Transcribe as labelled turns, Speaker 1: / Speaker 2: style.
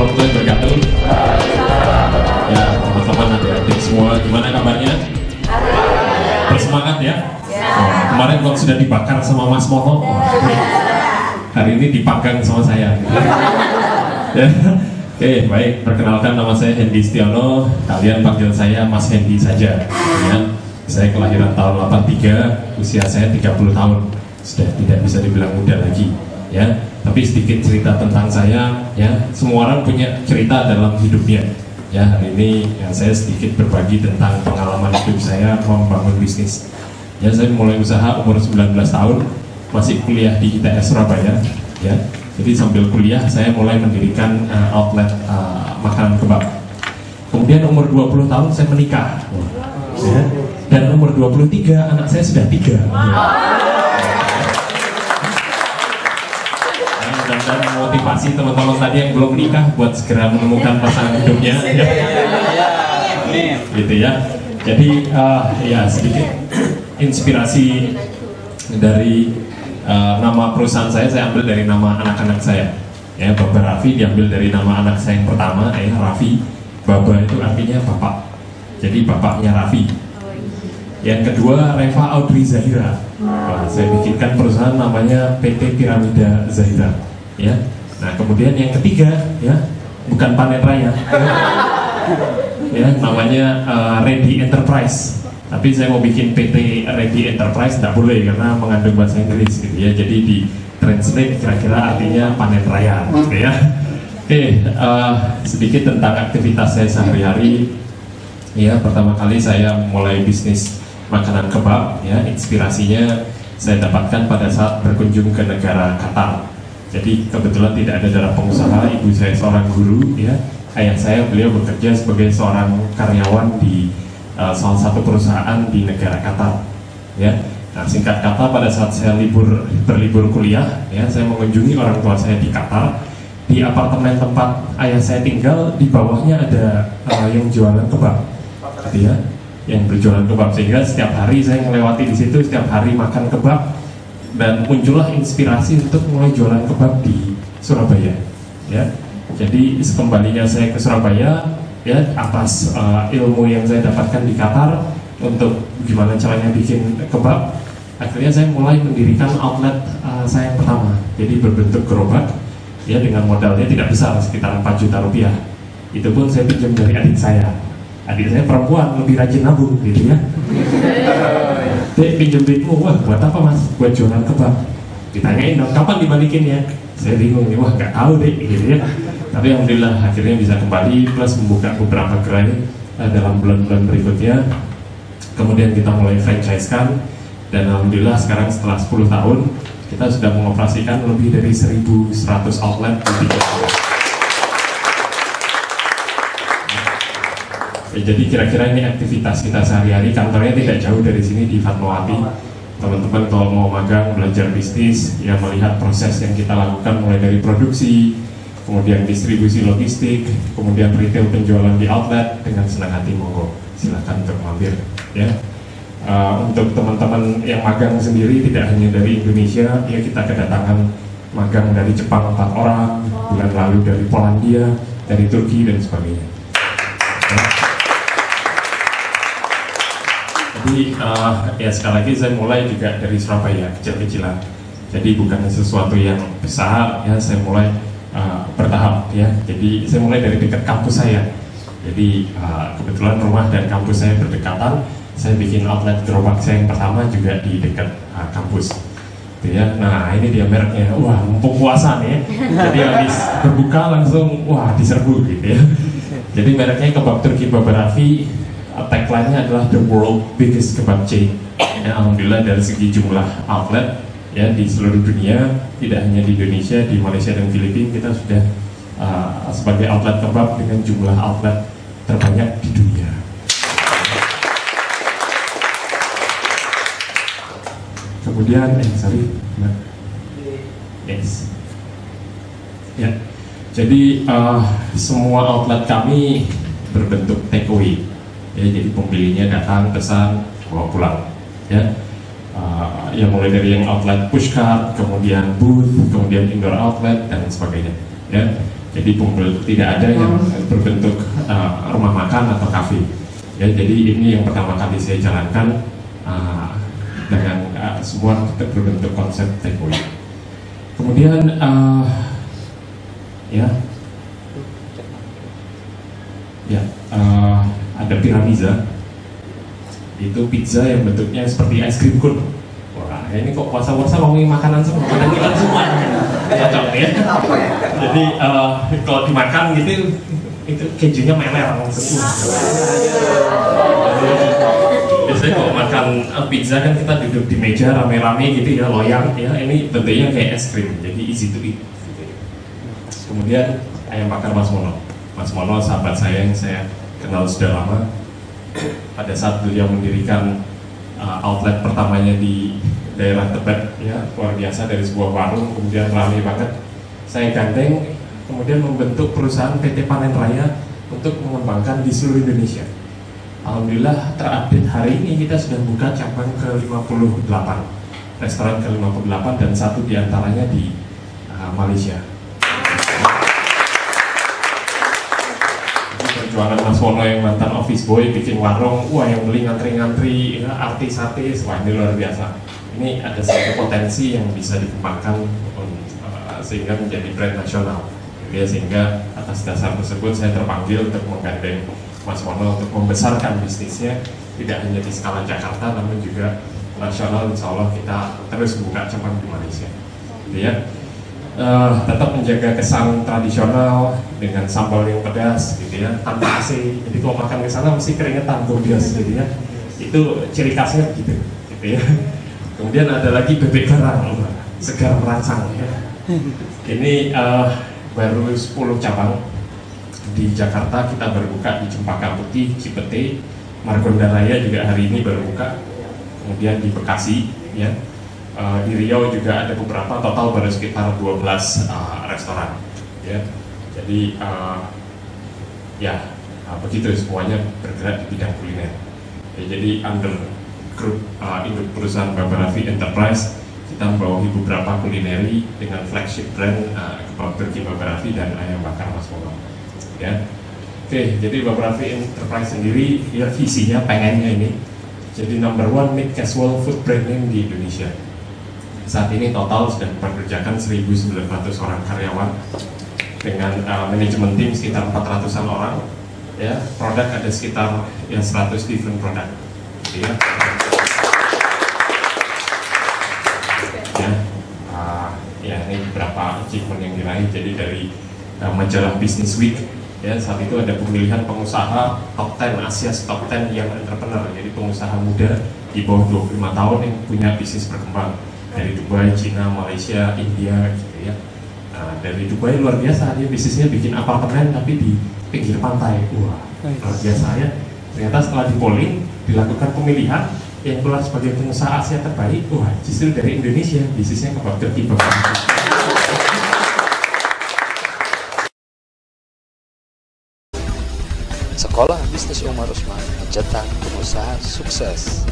Speaker 1: warahmatullahi wabarakatuh. Ya, teman-teman adik-adik semua, gimana kabarnya? Bersemangat ya? Kemarin kok sudah dibakar sama Mas Moto, hari ini dipanggang sama saya. Ya. Oke, baik. Perkenalkan, nama saya Hendy Setiono. Kalian panggil saya Mas Hendy saja. Ya. Saya kelahiran tahun 83, usia saya 30 tahun. Sudah tidak bisa dibilang muda lagi. Ya. Tapi sedikit cerita tentang saya. Ya. Semua orang punya cerita dalam hidupnya. Ya, hari ini ya, saya sedikit berbagi tentang pengalaman hidup saya membangun bisnis. Ya, saya mulai usaha umur 19 tahun, masih kuliah di ITS Surabaya. Ya. Jadi sambil kuliah saya mulai mendirikan outlet makanan kebab. Kemudian umur 20 tahun saya menikah. Ya. Dan umur 23 anak saya sudah 3. Dan motivasi teman-teman tadi yang belum menikah buat segera menemukan pasangan hidupnya. Ya. Gitu ya. Jadi ya sedikit inspirasi dari nama perusahaan saya ambil dari nama anak-anak saya. Ya, Baba Raffi diambil dari nama anak saya yang pertama, Raffi. Baba itu artinya bapak. Jadi bapaknya Raffi. Yang kedua, Reva Audrey Zahira. Nah, saya bikinkan perusahaan namanya PT Piramida Zahira. Ya. Nah, kemudian yang ketiga, ya, bukan Panen Raya. Ya, namanya Ready Enterprise. Tapi saya mau bikin PT Ready Enterprise, tidak boleh karena mengandung bahasa Inggris gitu ya. Jadi di translate kira-kira artinya panen raya gitu ya. Oke, sedikit tentang aktivitas saya sehari-hari. Ya, pertama kali saya mulai bisnis makanan kebab. Ya, inspirasinya saya dapatkan pada saat berkunjung ke negara Qatar. Jadi kebetulan tidak ada darah pengusaha, ibu saya seorang guru. Ya, ayah saya beliau bekerja sebagai seorang karyawan di salah satu perusahaan di negara Qatar. Ya, nah singkat kata pada saat saya berlibur kuliah, ya saya mengunjungi orang tua saya di Qatar. Di apartemen tempat ayah saya tinggal, di bawahnya ada yang jualan kebab, gitu ya, yang berjualan kebab. Sehingga setiap hari saya melewati di situ, setiap hari makan kebab, dan muncullah inspirasi untuk mulai jualan kebab di Surabaya. Ya, jadi sekembalinya saya ke Surabaya, ya, atas ilmu yang saya dapatkan di Qatar untuk gimana caranya bikin kebab, akhirnya saya mulai mendirikan outlet saya yang pertama. Jadi berbentuk gerobak, ya, dengan modalnya tidak besar, sekitar 4 juta rupiah. Itu pun saya pinjam dari adik saya. Adik saya perempuan, lebih rajin nabung gitu ya. Dek, pinjam duitmu. Wah, buat apa Mas? Buat jualan kebab. Ditanyain dong, kapan dibalikin ya? Saya bingung nih, wah nggak tahu deh gitu ya. Tapi alhamdulillah akhirnya bisa kembali plus membuka beberapa gerai dalam bulan-bulan berikutnya. Kemudian kita mulai franchise-kan, dan alhamdulillah sekarang setelah 10 tahun kita sudah mengoperasikan lebih dari 1.100 outlet di 3 tahun. Ya, jadi kira-kira ini aktivitas kita sehari-hari. Kantornya tidak jauh dari sini di Fatmawati. Teman-teman kalau mau magang belajar bisnis, ya melihat proses yang kita lakukan mulai dari produksi, kemudian distribusi logistik, kemudian retail penjualan di outlet, dengan senang hati monggo silakan untuk mampir. Ya, untuk teman-teman yang magang sendiri tidak hanya dari Indonesia, ya kita kedatangan magang dari Jepang 4 orang, bulan lalu dari Polandia, dari Turki dan sebagainya. Ya. Jadi ya sekali lagi saya mulai juga dari Surabaya kecil-kecilan. Jadi bukan sesuatu yang besar, ya saya mulai bertahap ya. Jadi saya mulai dari dekat kampus saya. Jadi kebetulan rumah dan kampus saya berdekatan. Saya bikin outlet gerobak saya yang pertama juga di dekat kampus. Gitu ya. Nah ini dia mereknya. Wah, mumpung puasa nih. Jadi habis berbuka langsung wah diserbu gitu ya. Jadi mereknya Kebab Turki Baba Raffi. Tagline-nya adalah the world biggest kebab chain. Ya, alhamdulillah dari segi jumlah outlet, ya, di seluruh dunia, tidak hanya di Indonesia, di Malaysia dan Filipina, kita sudah sebagai outlet kebab dengan jumlah outlet terbanyak di dunia. Kemudian, yes, ya, jadi semua outlet kami berbentuk takeaway. Ya, jadi pembelinya datang, pesan, bawa pulang. Ya, yang mulai dari yang outlet pushcart, kemudian booth, kemudian indoor outlet dan sebagainya. Ya, Jadi tidak ada yang berbentuk rumah makan atau kafe. Ya, jadi ini yang pertama kali saya jalankan dengan semua berbentuk konsep takeaway. Kemudian ada Piramisa. Itu pizza yang bentuknya seperti es krim cone. Wah, ini kok puasa-puasa ngomongin makanan semua, makanan kita semua. Cocok ya. Jadi kalau dimakan gitu itu kejunya meler semua. Biasanya kalau makan pizza kan kita duduk di meja rame-rame gitu ya, loyang ya. Ini bentuknya kayak es krim, jadi easy to eat. Kemudian ayam bakar Mas Mono. Mas Mono sahabat saya yang saya kenal sudah lama. Pada saat beliau mendirikan outlet pertamanya di daerah Tebet, ya luar biasa, dari sebuah warung kemudian ramai banget. Saya gandeng, kemudian membentuk perusahaan PT Panen Raya untuk mengembangkan di seluruh Indonesia. Alhamdulillah terupdate hari ini kita sudah buka cabang ke-58, restoran ke-58 dan satu diantaranya di Malaysia. Perjuangan Mas Wono yang mantan office boy bikin warung, wah yang beli ngantri-ngantri, ya, artis-artis, wah ini luar biasa. Ini ada satu potensi yang bisa dikembangkan sehingga menjadi brand nasional. Ya, sehingga atas dasar tersebut saya terpanggil untuk menggandeng Mas Wono untuk membesarkan bisnisnya tidak hanya di skala Jakarta namun juga nasional. Insya Allah kita terus buka cabang di Malaysia. Ya. Tetap menjaga kesan tradisional dengan sambal yang pedas gitu ya, tanpa AC. Jadi kalau makan ke sana mesti keringetan gombias gitu ya. Itu ciri khasnya gitu ya. Kemudian ada lagi bebek garang, segar merangsang ya. Ini baru 10 cabang di Jakarta, kita berbuka di Cempaka Putih, Cipete, Margonda Raya juga hari ini baru buka. Kemudian di Bekasi ya. Di Riau juga ada beberapa, total baru sekitar 12 restoran ya. Jadi begitu semuanya bergerak di bidang kuliner ya. Jadi under grup induk perusahaan Baba Raffi Enterprise kita membawahi beberapa kulineri dengan flagship brand Burger Baba Raffi dan ayam bakar Mas Mono ya. Oke, jadi Baba Raffi Enterprise sendiri ya visinya pengennya ini jadi number one mid casual food brand name di Indonesia. Saat ini total sudah mempekerjakan 1.900 orang karyawan dengan manajemen tim sekitar 400-an orang ya. Produk ada sekitar 100 different produk ya. Ini beberapa achievement yang diraih. Jadi dari majalah Business Week ya, saat itu ada pemilihan pengusaha top 10 Asia, top 10 yang entrepreneur, jadi pengusaha muda di bawah 25 tahun yang punya bisnis berkembang dari Dubai, Cina, Malaysia, India gitu ya. Nah, dari Dubai luar biasa, dia bisnisnya bikin apartemen tapi di pinggir pantai. Wah, luar biasa ya. Ternyata setelah di polling, dilakukan pemilihan yang keluar sebagai pengusaha Asia terbaik, wah justru dari Indonesia, bisnisnya ke Burger King.
Speaker 2: Sekolah Bisnis Umar Usman mencetak pengusaha sukses.